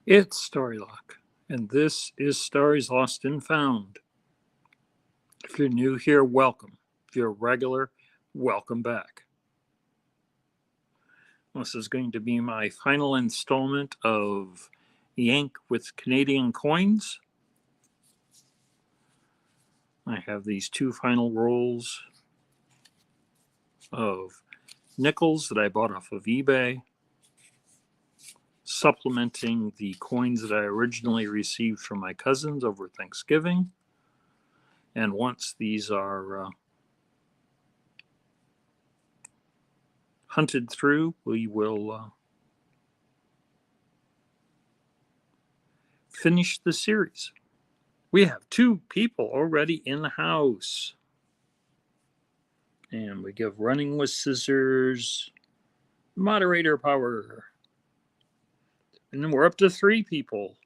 It's Starrylock, and this is Starry's Lost and Found. If you're new here, welcome. If you're a regular, welcome back. This is going to be my final installment of Yank with Canadian coins. I have these two final rolls of nickels that I bought off of eBay, supplementing the coins that I originally received from my cousins over Thanksgiving. And once these are hunted through, we will finish the series. We have two people already in the house. And we give running with scissors moderator power. And then we're up to three people.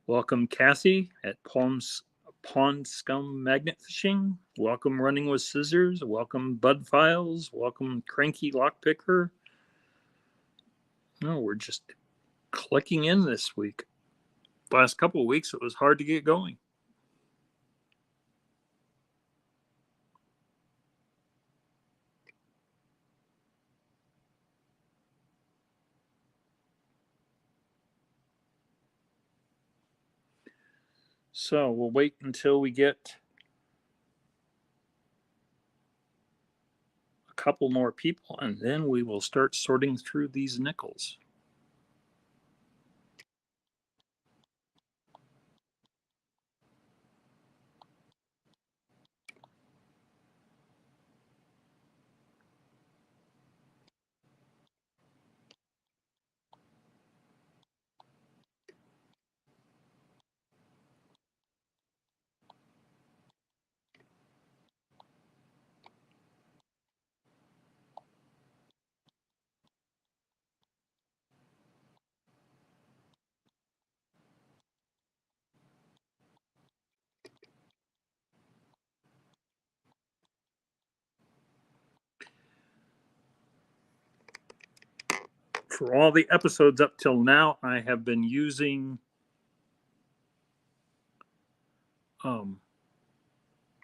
Welcome Kathy at Pond Scum Magnet Fishing. Welcome Running with Scissors. Welcome Bud Files. Welcome Cranky Lockpicker. No, we're just clicking in this week. The last couple of weeks, it was hard to get going. So we'll wait until we get a couple more people, and then we will start sorting through these nickels. For all the episodes up till now, I have been using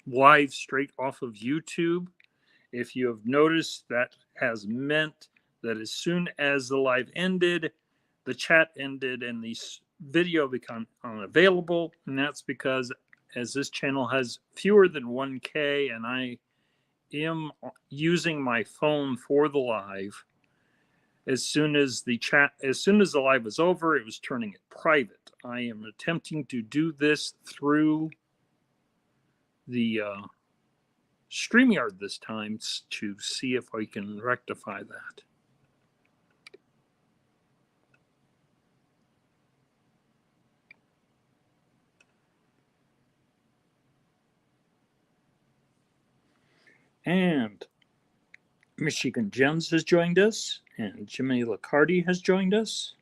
live straight off of YouTube. If you have noticed, that has meant that as soon as the live ended, the chat ended and the video became unavailable. And that's because as this channel has fewer than 1K and I am using my phone for the live, as soon as the live was over, it was turning it private. I am attempting to do this through the StreamYard this time to see if I can rectify that. And Michigan Jems has joined us, and Jimmy Licardi has joined us.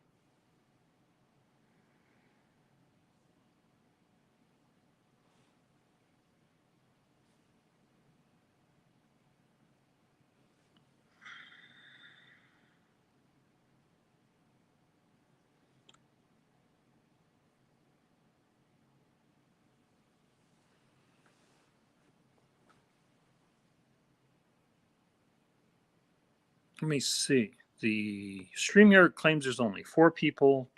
Let me see. The StreamYard claims there's only 4 people.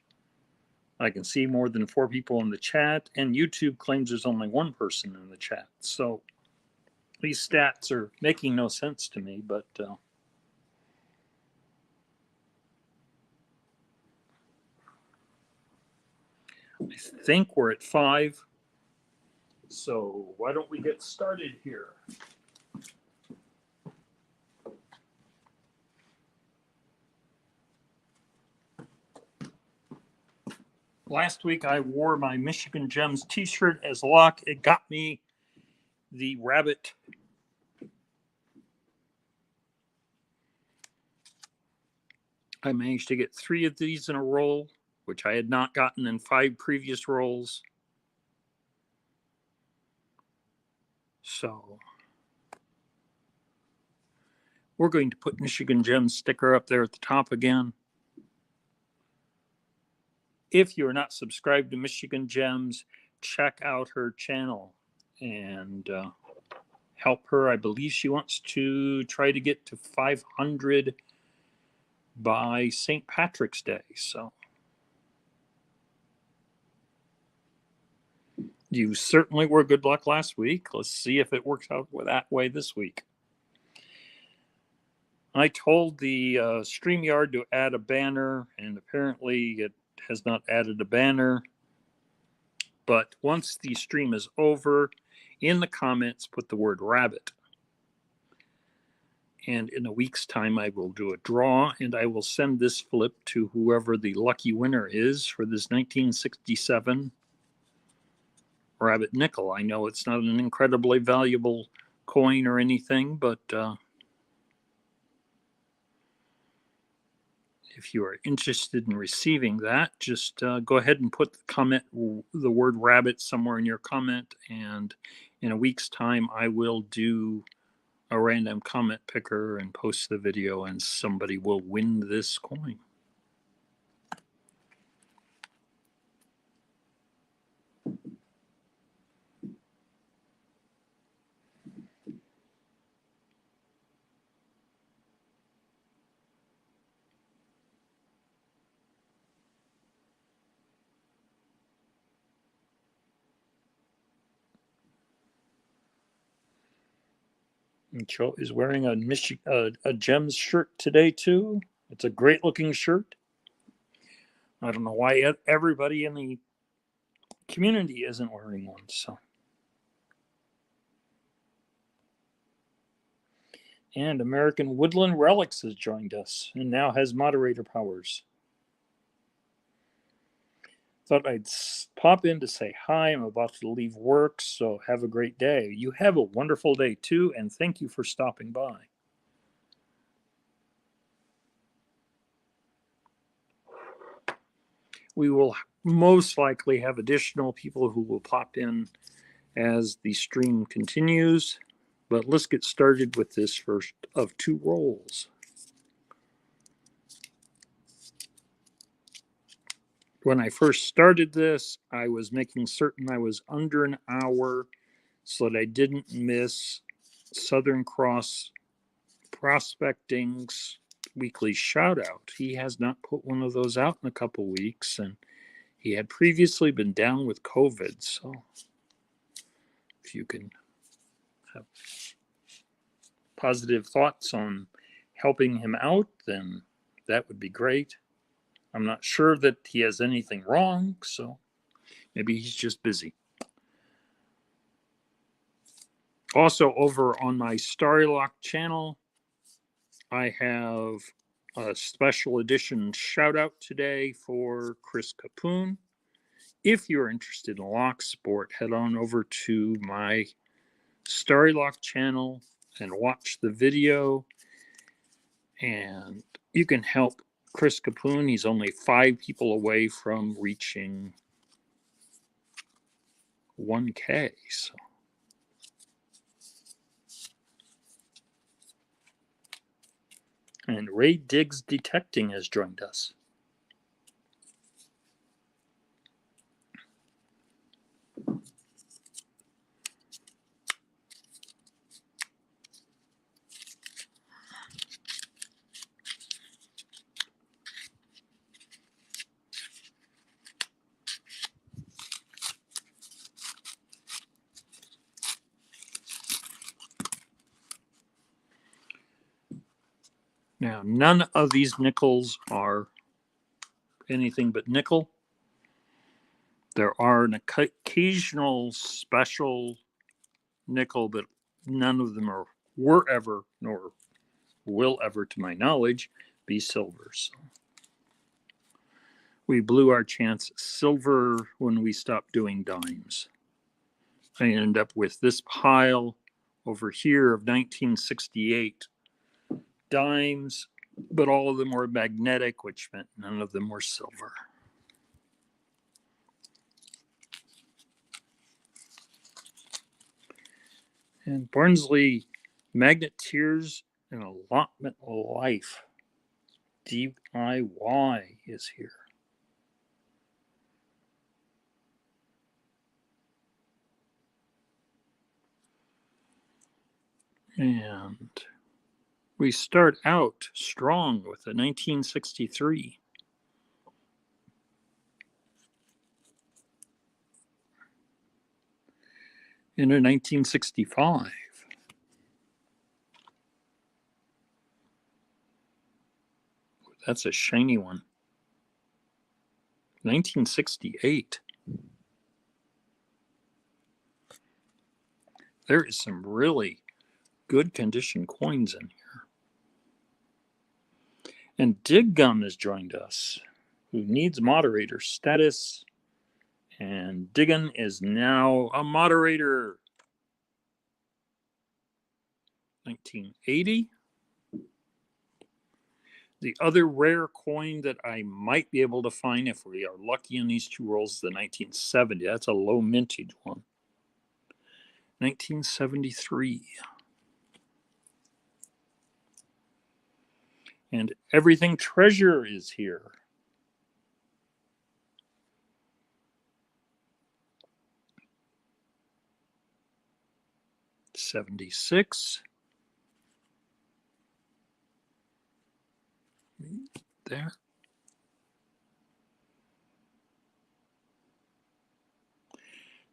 I can see more than 4 people in the chat, and YouTube claims there's only 1 person in the chat. So these stats are making no sense to me, but I think we're at 5. So why don't we get started here? Last week I wore my Michigan Jems t-shirt as lock. It got me the rabbit. I managed to get 3 of these in a roll, which I had not gotten in 5 previous rolls. So we're going to put Michigan Jems sticker up there at the top again. if you're not subscribed to Michigan Jems, check out her channel and help her. I believe she wants to try to get to 500 by St. Patrick's Day. So you certainly were good luck last week. Let's see if it works out that way this week. I told the StreamYard to add a banner, and apparently it has not added a banner. But once the stream is over, in the comments, put the word rabbit. And in a week's time, I will do a draw, and I will send this flip to whoever the lucky winner is for this 1967 rabbit nickel. I know it's not an incredibly valuable coin or anything, but if you are interested in receiving that, just go ahead and put the word rabbit somewhere in your comment, and in a week's time, I will do a random comment picker and post the video, and somebody will win this coin. And Joe is wearing a Gems shirt today too. It's a great looking shirt. I don't know why everybody in the community isn't wearing one. So, and American Woodland Relics has joined us and now has moderator powers. Thought I'd pop in to say hi. I'm about to leave work, so have a great day. You have a wonderful day too, and thank you for stopping by. We will most likely have additional people who will pop in as the stream continues, but let's get started with this first of two rolls. When I first started this, I was making certain I was under an hour so that I didn't miss Southern Cross Prospecting's weekly shout out. He has not put one of those out in a couple weeks, and he had previously been down with COVID. So if you can have positive thoughts on helping him out, then that would be great. I'm not sure that he has anything wrong, so maybe he's just busy. Also, over on my Starrylock channel, I have a special edition shout out today for Chris Capoon. If you're interested in lock sport, head on over to my Starrylock channel and watch the video, and you can help Chris Capoon. He's only 5 people away from reaching 1K. So. And Ray Diggs Detecting has joined us. Now, none of these nickels are anything but nickel. There are an occasional special nickel, but none of them were ever, nor will ever, to my knowledge, be silver. So we blew our chance at silver when we stopped doing dimes. I ended up with this pile over here of 1968 dimes, but all of them were magnetic, which meant none of them were silver. And Barnsley Magneteers and Allotment Life DIY is here. And we start out strong with a 1963. In a 1965. That's a shiny one. 1968. There is some really good condition coins in here. And Dig Gum has joined us, who needs moderator status. And Diggin is now a moderator. 1980. The other rare coin that I might be able to find if we are lucky in these two rolls is the 1970. That's a low mintage one. 1973. And Everything Treasure is here. 76. There.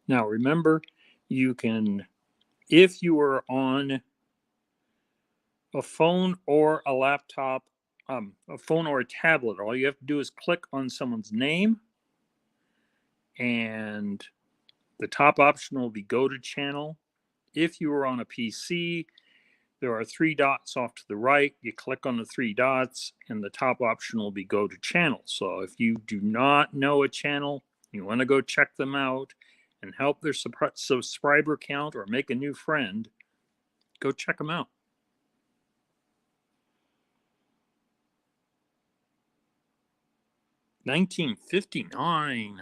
Now remember, you can, if you are on a phone or a laptop, a phone or a tablet, all you have to do is click on someone's name, and the top option will be go to channel. If you are on a PC, there are three dots off to the right. You click on the three dots, and the top option will be go to channel. So if you do not know a channel, you want to go check them out and help their subscriber count or make a new friend, go check them out. $19.59.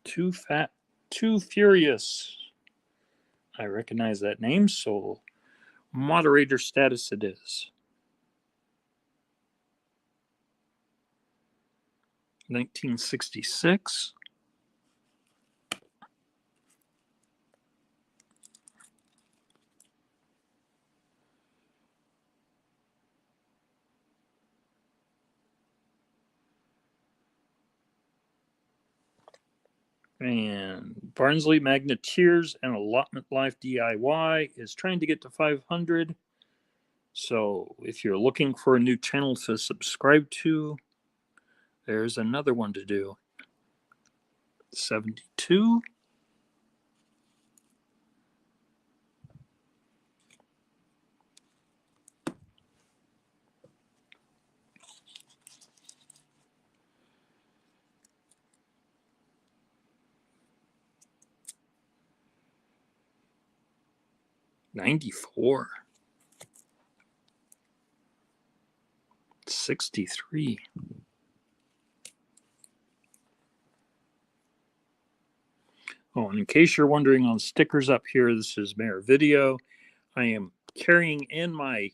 Too Fat, Too Furious. I recognize that name, so moderator status it is. 1966. And Barnsley Magneteers and Allotment Life DIY is trying to get to 500. So if you're looking for a new channel to subscribe to, there's another one to do. 72. $94. 63. Oh, and in case you're wondering on stickers up here, this is Mayor Video. I am carrying in my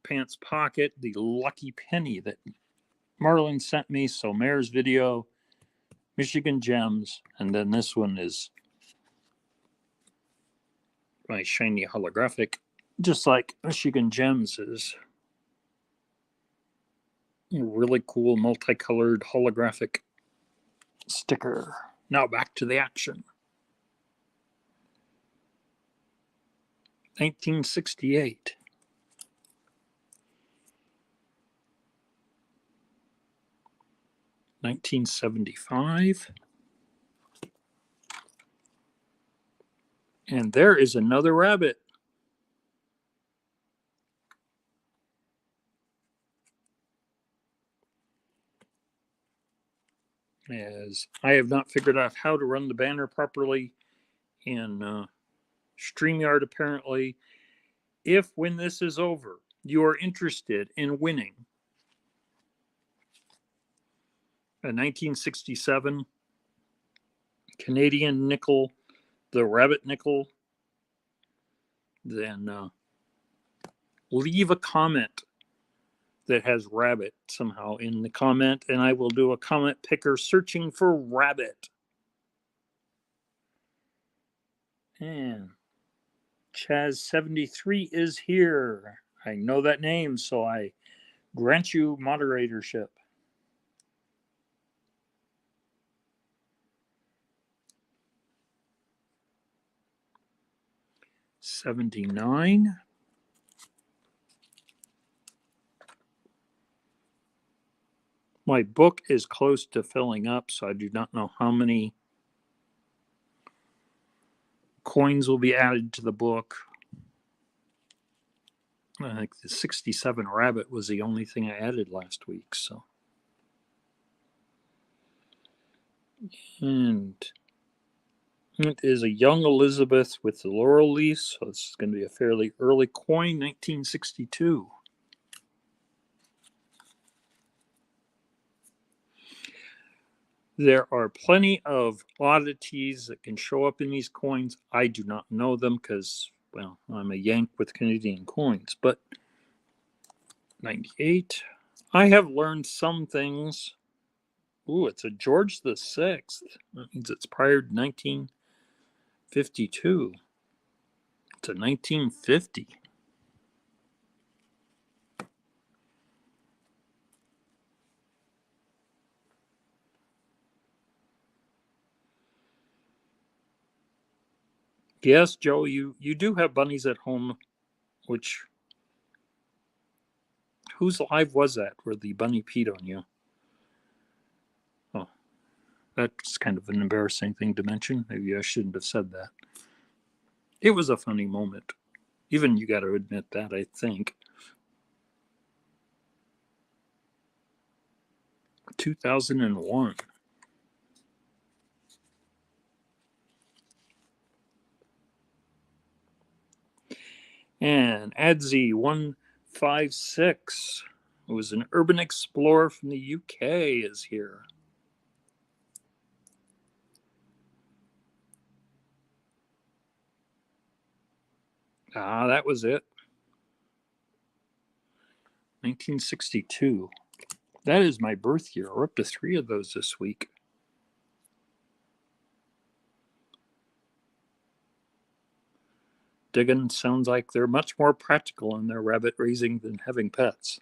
pants pocket the lucky penny that Marlon sent me. So Mayor's Video, Michigan Jems, and then this one is my shiny holographic, just like Michigan Jems is. Really cool multicolored holographic sticker. Now back to the action. 1968. $19.75. And there is another rabbit. As I have not figured out how to run the banner properly in StreamYard, apparently. If, when this is over, you are interested in winning a 1967 Canadian nickel, the rabbit nickel, then leave a comment that has rabbit somehow in the comment, and I will do a comment picker searching for rabbit. And Chaz73 is here. I know that name, so I grant you moderatorship. $79. My book is close to filling up, so I do not know how many coins will be added to the book. I think the 67 rabbit was the only thing I added last week. So, and it is a young Elizabeth with the laurel leaves, so this is going to be a fairly early coin, 1962. There are plenty of oddities that can show up in these coins. I do not know them because, well, I'm a Yank with Canadian coins, but 98. I have learned some things. Ooh, it's a George the Sixth. That means it's prior to 1952. It's a 1950. Yes, Joe, you do have bunnies at home, which, whose live was that where the bunny peed on you? Oh, that's kind of an embarrassing thing to mention. Maybe I shouldn't have said that. It was a funny moment. Even you got to admit that, I think. 2001. And Adzi 156, who was an urban explorer from the UK, is here. Ah, that was it. 1962. That is my birth year. We're up to 3 of those this week. Diggin sounds like they're much more practical in their rabbit raising than having pets.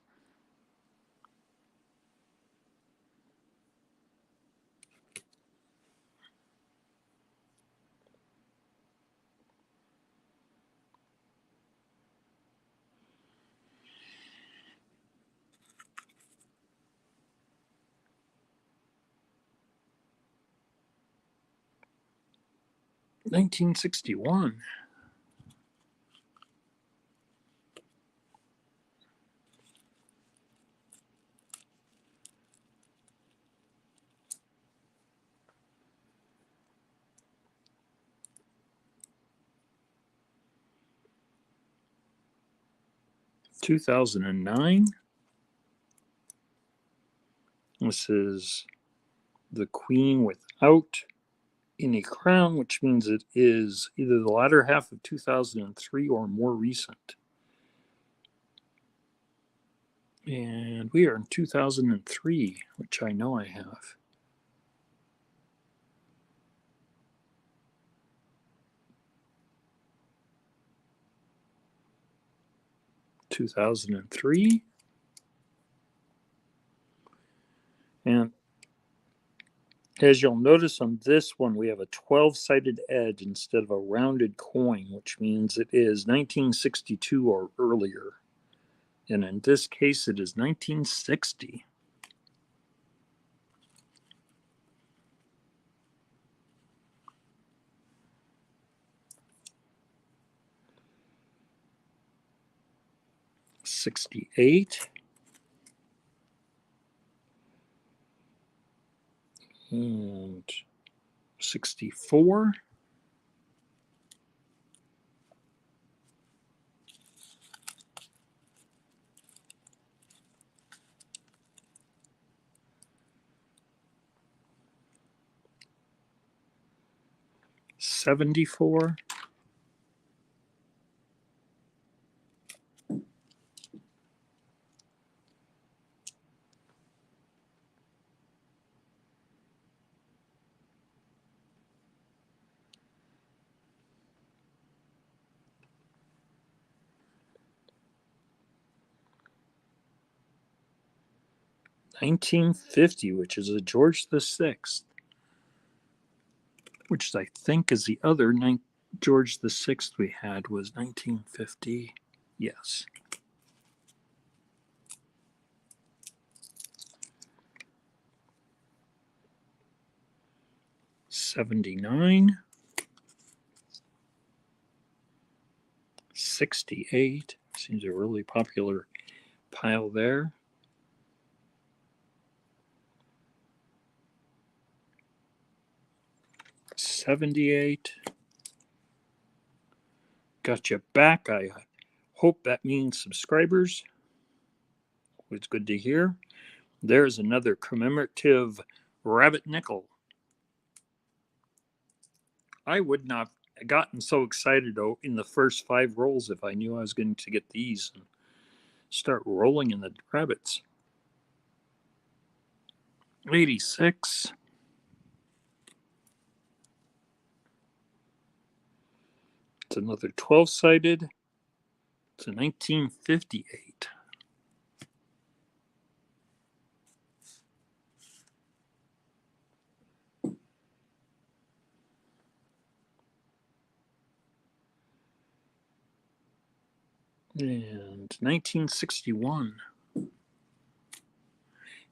$1961. $2009. This is the Queen without any crown, which means it is either the latter half of 2003 or more recent. And we are in 2003, which I know I have. $2003. And as you'll notice on this one, we have a 12-sided edge instead of a rounded coin, which means it is 1962 or earlier. And in this case, it is 1960. $68. And $64. $74. 1950, which is a George VI, which I think is the other George VI we had was 1950. Yes. '79, 68 seems a really popular pile there. 78. Got you back. I hope that means subscribers. It's good to hear. There's another commemorative rabbit nickel. I would not have gotten so excited in the first 5 rolls if I knew I was going to get these and start rolling in the rabbits. 86. It's another 12-sided. It's a 1958. And 1961.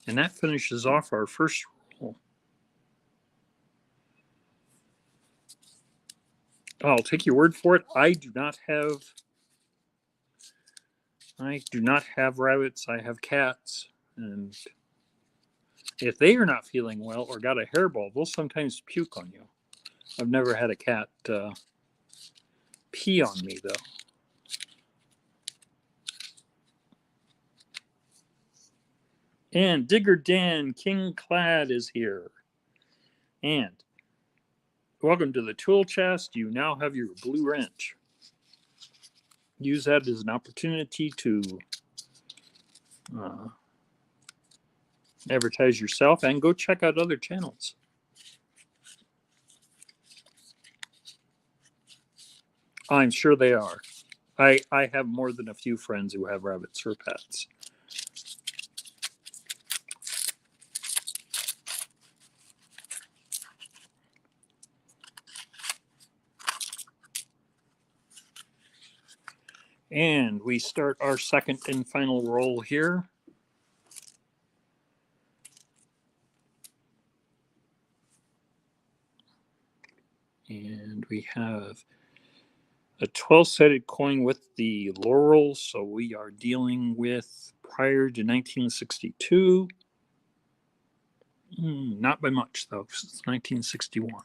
And that finishes off our first roll. I'll take your word for it. I do not have rabbits. I have cats. And if they are not feeling well or got a hairball, they'll sometimes puke on you. I've never had a cat pee on me, though. And Digger Dan King Clad is here. And welcome to the tool chest. You now have your blue wrench. Use that as an opportunity to advertise yourself and go check out other channels. I'm sure they are. I have more than a few friends who have rabbits for pets. And we start our second and final roll here. And we have a 12-sided coin with the laurel, so we are dealing with prior to 1962. Not by much, though, because it's 1961.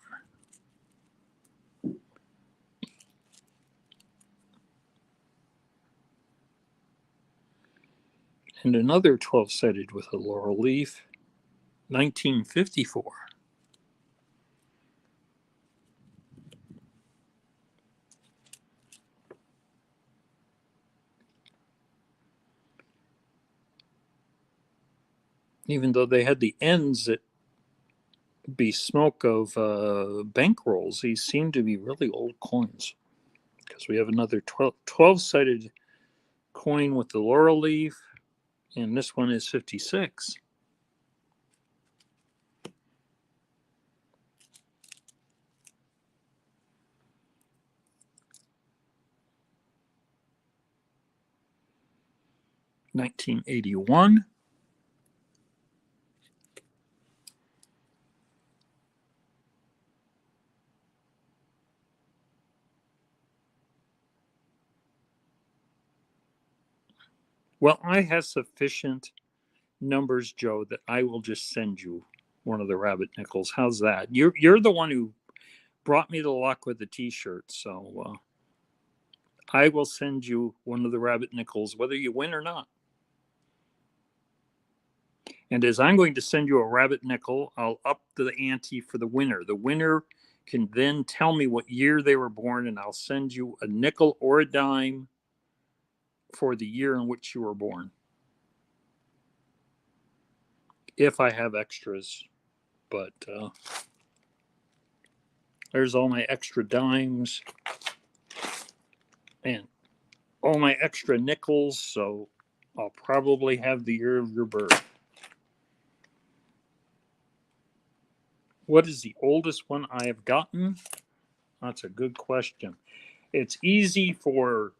And another 12-sided with a laurel leaf, 1954. Even though they had the ends that bespoke of bankrolls, these seem to be really old coins. Because we have another 12-sided coin with the laurel leaf, and this one is 56. $1981. Well, I have sufficient numbers, Joe, that I will just send you one of the rabbit nickels. How's that? You're the one who brought me the luck with the T-shirt, so I will send you one of the rabbit nickels, whether you win or not. And as I'm going to send you a rabbit nickel, I'll up the ante for the winner. The winner can then tell me what year they were born, and I'll send you a nickel or a dime for the year in which you were born. If I have extras. But there's all my extra dimes and all my extra nickels, so I'll probably have the year of your birth. What is the oldest one I have gotten? That's a good question. It's easy for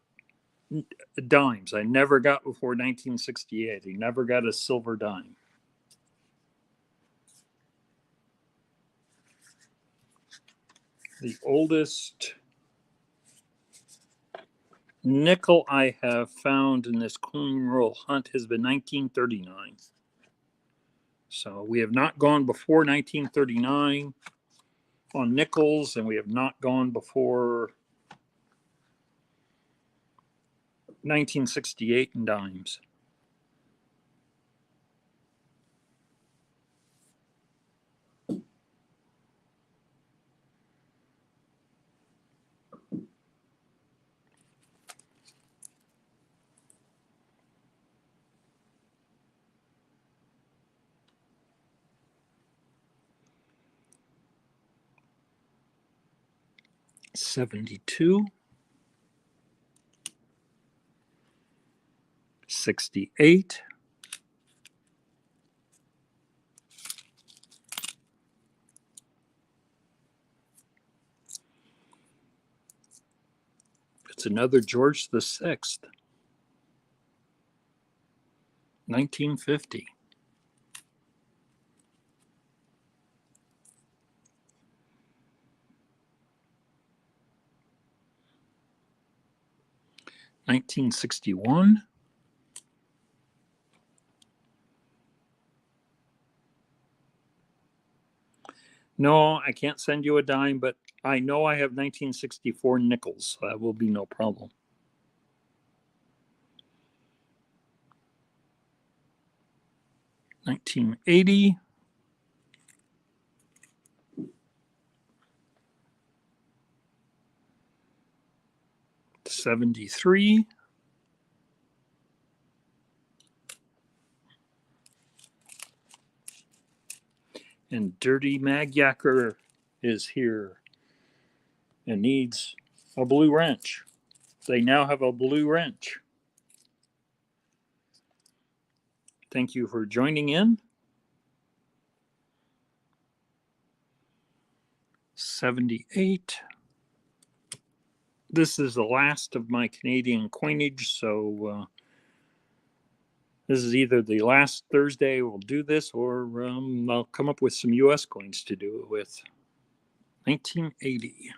dimes. I never got before 1968. I never got a silver dime. The oldest nickel I have found in this coin roll hunt has been 1939. So we have not gone before 1939 on nickels, and we have not gone before 1968 in dimes. $72, $68, it's another George VI, 1950. $1961. No, I can't send you a dime, but I know I have 1964 nickels, so that will be no problem. $1980. $73. And Dirty Mag Yacker is here and needs a blue wrench. They now have a blue wrench. Thank you for joining in. 78. This is the last of my Canadian coinage, so this is either the last Thursday we'll do this, or I'll come up with some US coins to do it with. 1980.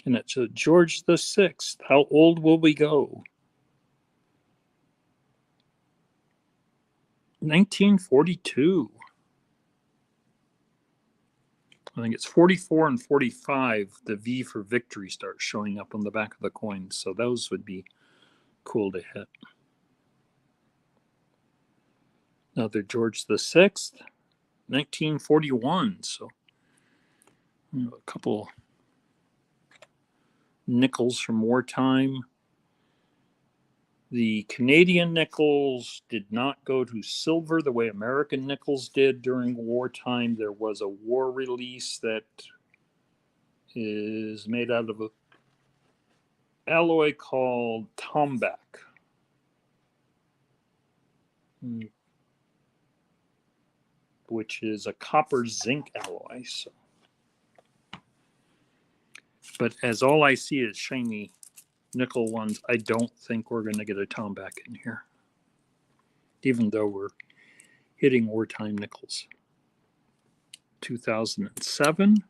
And it's a George VI. How old will we go? 1942. I think it's 44 and 45. The V for victory starts showing up on the back of the coin. So those would be cool to hit. Another George VI. 1941. So a couple nickels from wartime. The Canadian nickels did not go to silver the way American nickels did during wartime. There was a war release that is made out of an alloy called tombac, which is a copper zinc alloy. So. But as all I see is shiny nickel ones, I don't think we're going to get a tombac in here, even though we're hitting wartime nickels. 2007,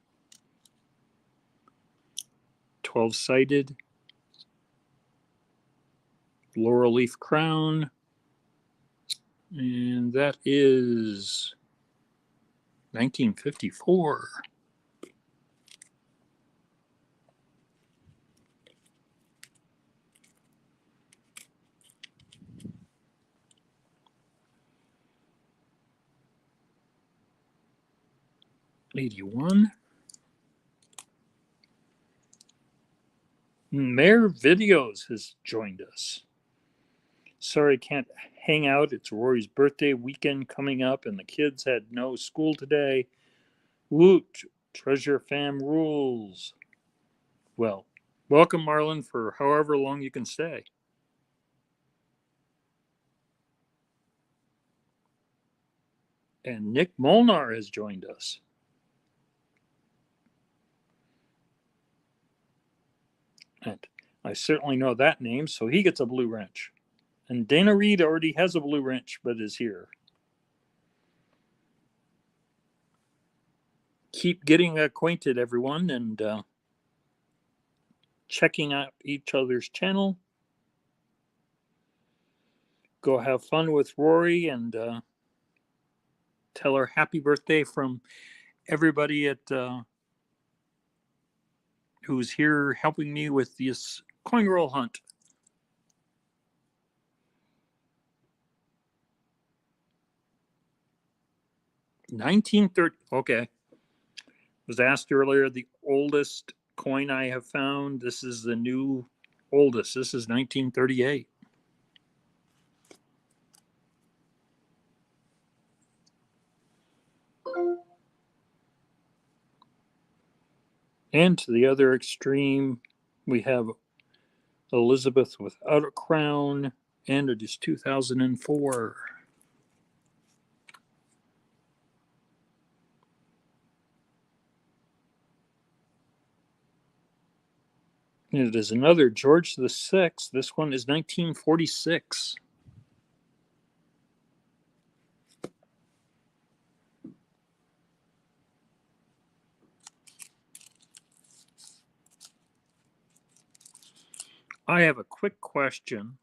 12-sided, laurel leaf crown, and that is 1954. '81. Mayor Videos has joined us. Sorry, can't hang out. It's Rory's birthday weekend coming up, and the kids had no school today. Woot! Treasure fam rules. Well, welcome, Marlon, for however long you can stay. And Nick Molnar has joined us. And I certainly know that name, so he gets a blue wrench. And Dana Reed already has a blue wrench, but is here. Keep getting acquainted, everyone, and checking out each other's channel. Go have fun with Rory and tell her happy birthday from everybody at who's here helping me with this coin roll hunt. 1930. Okay. Was asked earlier the oldest coin I have found. This is the new oldest. This is 1938. And to the other extreme, we have Elizabeth without a crown, and it is 2004. And it is another George VI. This one is 1946. I have a quick question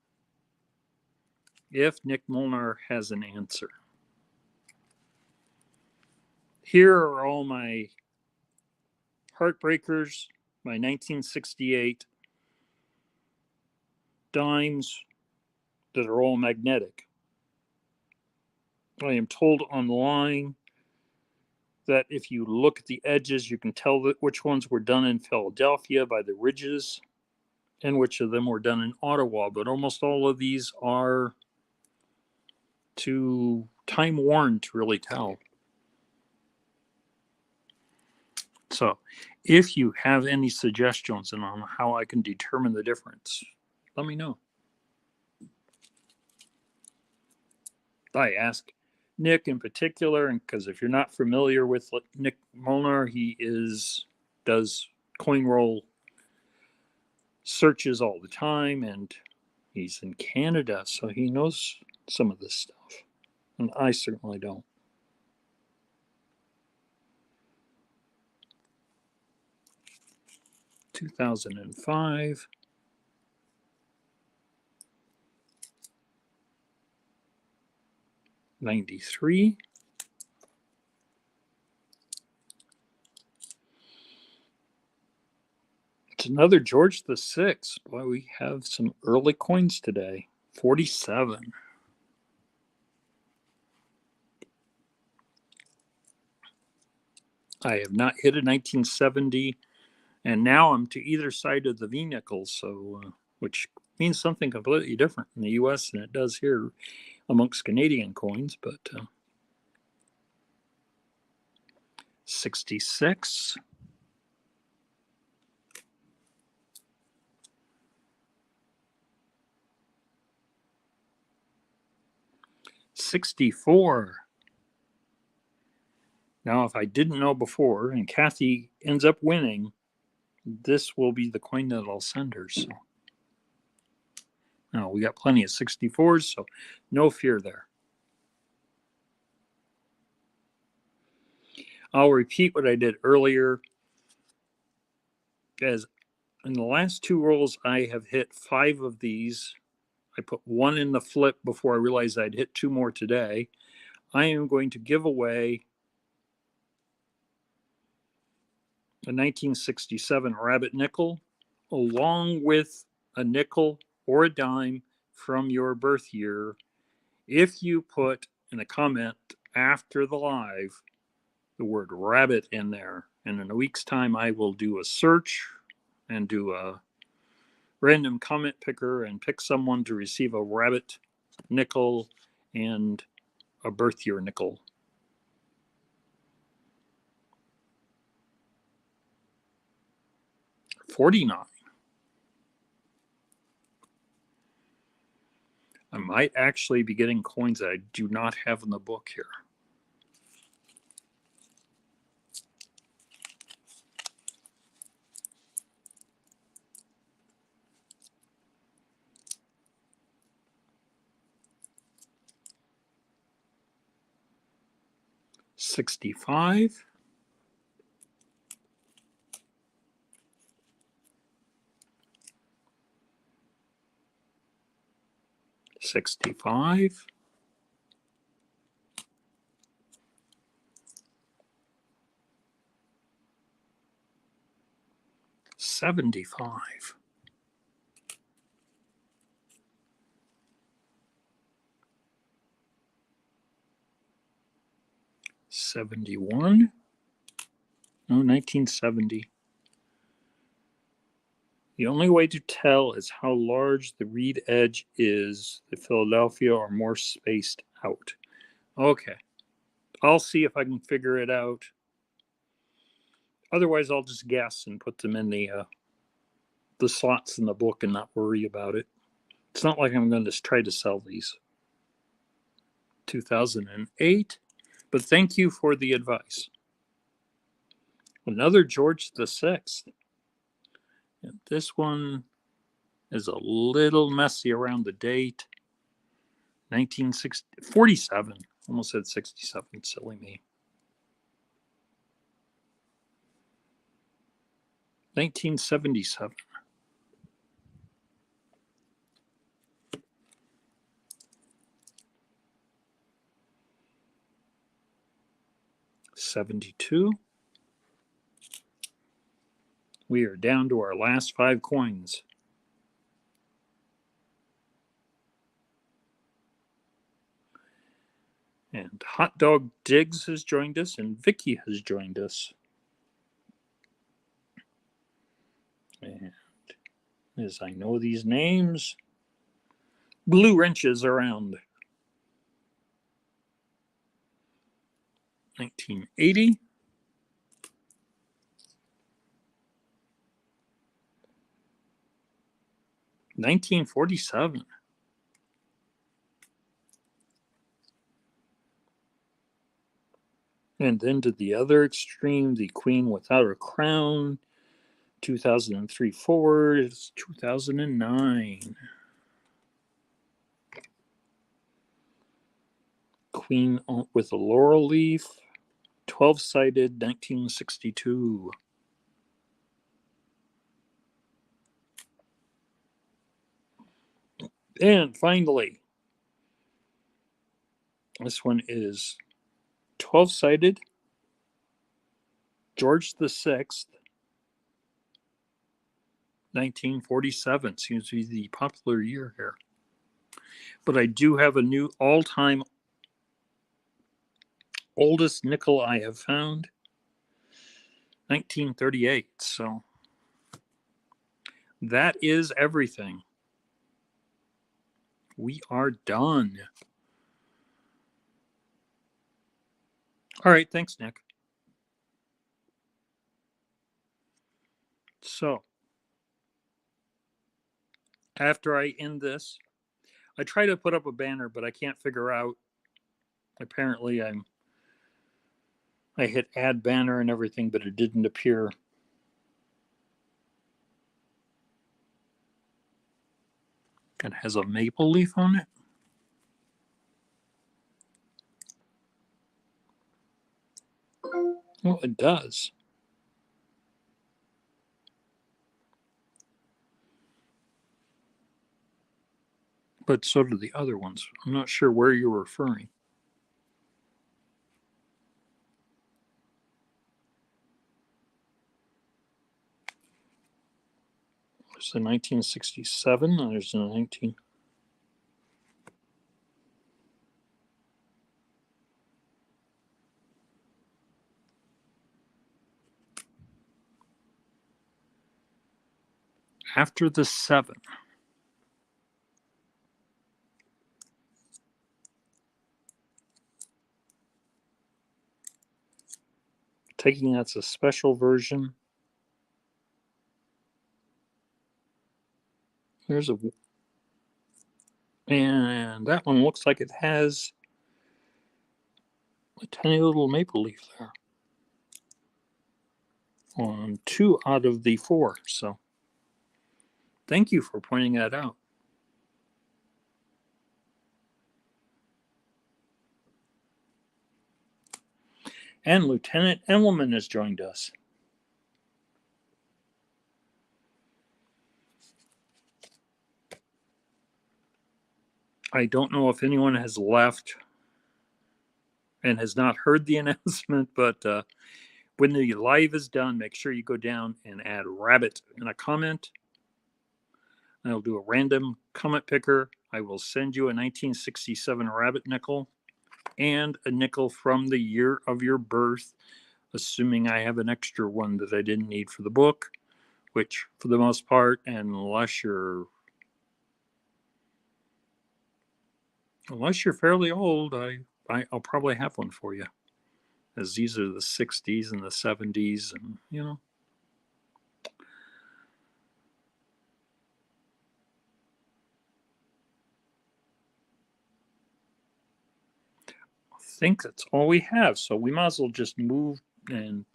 if Nick Molnar has an answer. Here are all my heartbreakers, my 1968 dimes that are all magnetic. I am told online that if you look at the edges, you can tell that which ones were done in Philadelphia by the ridges and which of them were done in Ottawa. But almost all of these are too time worn to really tell. So if you have any suggestions on how I can determine the difference, let me know. I ask Nick in particular, and because if you're not familiar with Nick Molnar, he does coin roll searches all the time, and he's in Canada, so he knows some of this stuff, and I certainly don't. $2005. $93. It's another George VI. Boy, we have some early coins today. 47. I have not hit a 1970, and now I'm to either side of the V nickel, so which means something completely different in the U.S. than it does here amongst Canadian coins. But 66. $64. Now, if I didn't know before, and Kathy ends up winning, this will be the coin that I'll send her. So now we got plenty of 64s, so no fear there. I'll repeat what I did earlier. As in the last two rolls, I have hit 5 of these. I put 1 in the flip before I realized I'd hit 2 more today. I am going to give away a 1967 rabbit nickel along with a nickel or a dime from your birth year if you put in a comment after the live the word rabbit in there. And in a week's time, I will do a search and do a random comment picker and pick someone to receive a rabbit nickel and a birth year nickel. $49. I might actually be getting coins that I do not have in the book here. 65. 65. 75. 71. No, 1970. The only way to tell is how large the reed edge is. The Philadelphia are more spaced out. Okay. I'll see if I can figure it out. Otherwise, I'll just guess and put them in the slots in the book and not worry about it. It's not like I'm going to try to sell these. 2008. But thank you for the advice. Another George VI. And this one is a little messy around the date. 47. Almost said 67. Silly me. 1977. 72. We are down to our last 5 coins. And Hot Dog Diggs has joined us, and Vicky has joined us. And as I know these names, Blue Wrenches around. 1980. 1947. And then to the other extreme, the Queen Without Her Crown. 2003 forward is 2009. Queen with a laurel leaf. 12-sided, 1962. And finally, this one is 12-sided, George VI, 1947. Seems to be the popular year here. But I do have a new all-time oldest nickel I have found, 1938. So that is everything. We are done. All right, thanks, Nick. So after I end this, I try to put up a banner, but I can't figure out. Apparently, I hit add banner and everything, but it didn't appear. It has a maple leaf on it. Well, it does. But so do the other ones. I'm not sure where you're referring. There's the 1967. There's the 19. After the 7. Taking that's a special version. There's a, and that one looks like it has a tiny little maple leaf there on 2 out of the 4. So thank you for pointing that out. And Lieutenant Emmelman has joined us. I don't know if anyone has left and has not heard the announcement, but when the live is done, make sure you go down and add rabbit in a comment. I'll do a random comment picker. I will send you a 1967 rabbit nickel and a nickel from the year of your birth, assuming I have an extra one that I didn't need for the book, which for the most part, unless you're fairly old, I'll probably have one for you, as these are the 60s and the 70s, and I think that's all we have. So we might as well just move and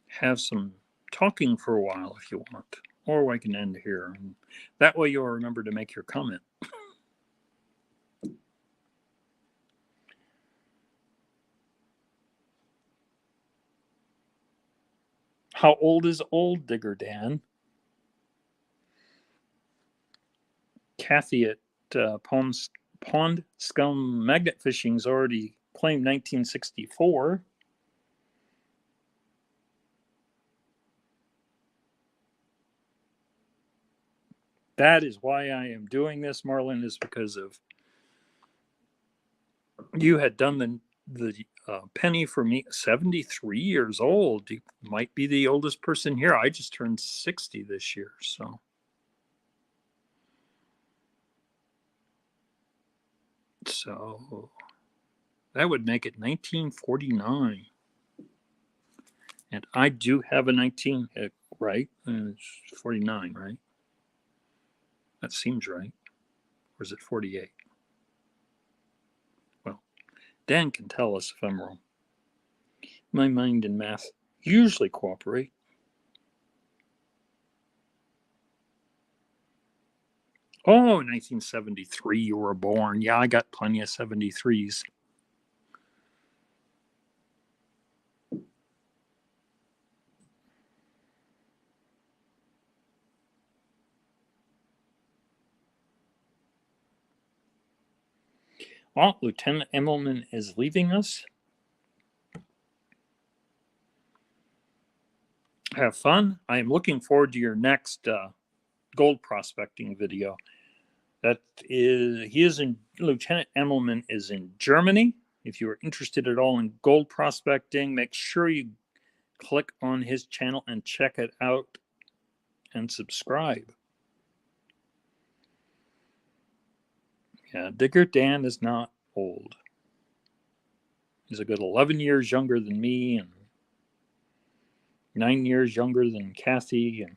have some talking for a while if you want, or I can end here, and that way you'll remember to make your comment. How old is Old Digger, Dan? Kathy at Pond Scum Magnet Fishing's already claimed 1964. That is why I am doing this, Marlon, is because of you had done the penny for me. 73 years old. You might be the oldest person here. I just turned 60 this year, so. So that would make it 1949. And I do have a 19, right? It's 49, right? That seems right. Or is it 48? Well, Dan can tell us if I'm wrong. My mind and math usually cooperate. Oh, 1973, you were born. Yeah, I got plenty of 73s. Oh, Lieutenant Emmelman is leaving us. Have fun. I am looking forward to your next gold prospecting video. Lieutenant Emmelman is in Germany. If you are interested at all in gold prospecting, make sure you click on his channel and check it out and subscribe. Yeah, Digger Dan is not old. He's a good 11 years younger than me and 9 years younger than Kathy. And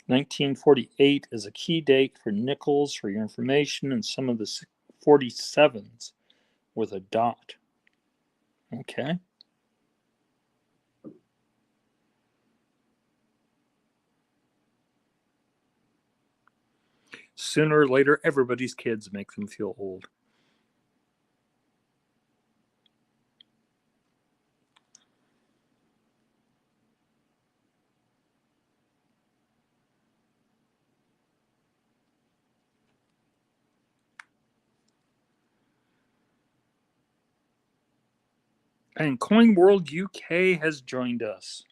1948 is a key date for nickels for your information, and some of the 47s with a dot. Okay. Sooner or later, everybody's kids make them feel old. And Coin World UK has joined us.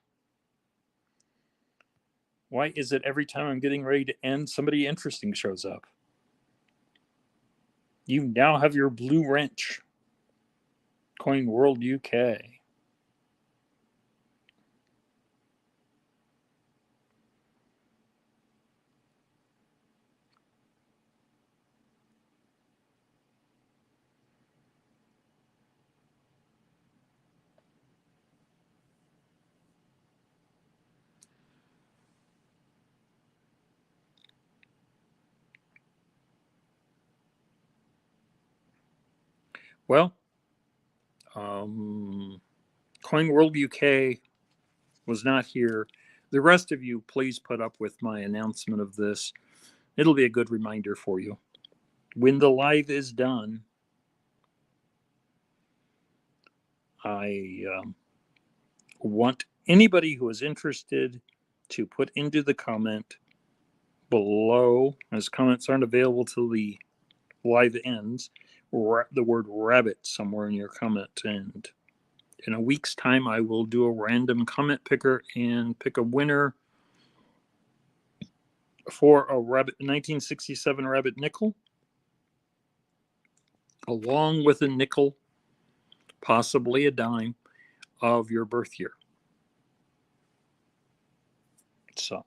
Why is it every time I'm getting ready to end, somebody interesting shows up? You now have your blue wrench. Coin World UK. Well, Coin World UK was not here. The rest of you, please put up with my announcement of this. It'll be a good reminder for you. When the live is done, I want anybody who is interested to put into the comment below, as comments aren't available till the live ends, the word rabbit somewhere in your comment. And in a week's time, I will do a random comment picker and pick a winner for a rabbit 1967 rabbit nickel, along with a nickel, possibly a dime, of your birth year. So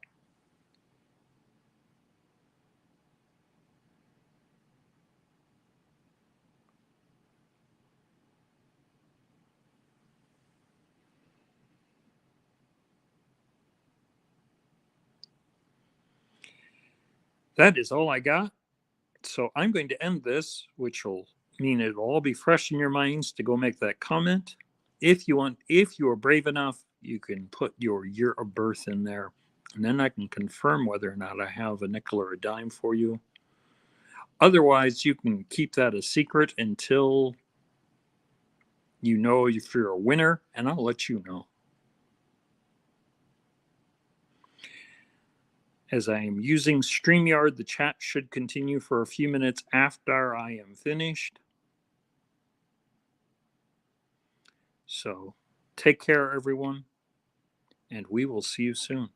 that is all I got. So I'm going to end this, which will mean it'll all be fresh in your minds to go make that comment. If you are brave enough, you can put your year of birth in there, and then I can confirm whether or not I have a nickel or a dime for you. Otherwise, you can keep that a secret until you know if you're a winner, and I'll let you know. As I am using StreamYard, the chat should continue for a few minutes after I am finished. So take care, everyone, and we will see you soon.